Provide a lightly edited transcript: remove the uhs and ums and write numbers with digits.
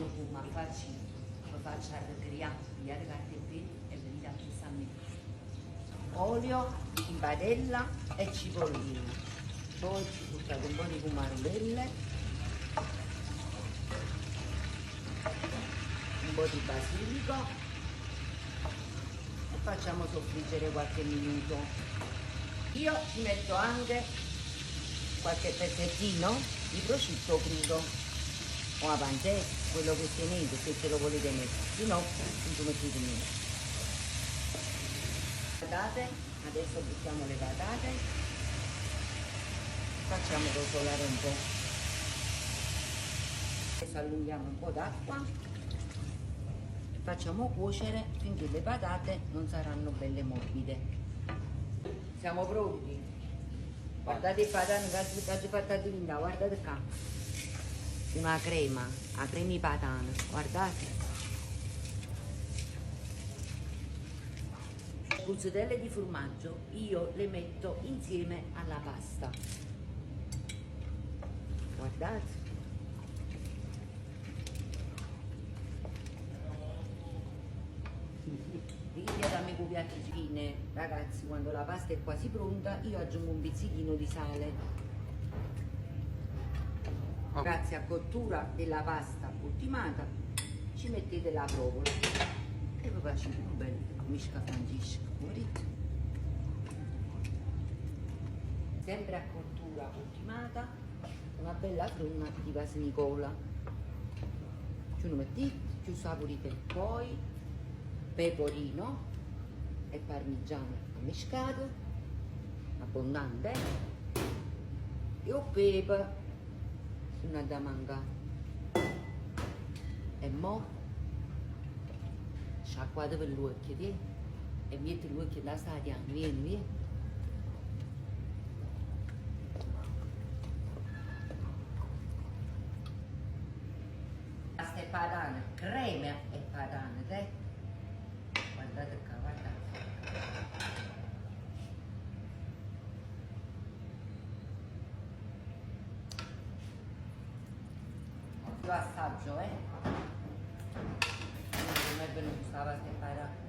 uno come faccio, lo faccio arregliare, pigliare carte e venire a questa a me. Olio in padella e cipollina. Poi ci buttate un po' di pomarelle, un po' di basilico e facciamo soffriggere qualche minuto. Io ci metto anche qualche pezzettino di prosciutto crudo o a pancetta, quello che tenete, se ce lo volete mettere, se no non ci mettete niente. Patate, adesso buttiamo le patate, facciamo rosolare un po'. Adesso allunghiamo un po' d'acqua e facciamo cuocere finché le patate non saranno belle morbide. Siamo pronti? Guardate il patano che ho fatto linda, guardate qua. Una crema, la crema patana, guardate. Le puzzatelle di formaggio io le metto insieme alla pasta. Guardate. Ditemi con piatticine, ragazzi, quando la pasta è quasi pronta io aggiungo un pizzichino di sale. Grazie a cottura della pasta ultimata ci mettete la provola e poi faccio più bello, misca Francesca, morite. Sempre a cottura ultimata, una bella fruna di vasenicola. Ci lo mettete, ci saporite poi pecorino e parmigiano miscato, abbondante, e un pepe, una da mangiare. E mo' sciacquate per l'occhio, e metti l'occhio da stadia, vieni. Pasta e patane, crema e patane, guardate qua, guardate. Io assaggio, come è venuta questa pasta e patane.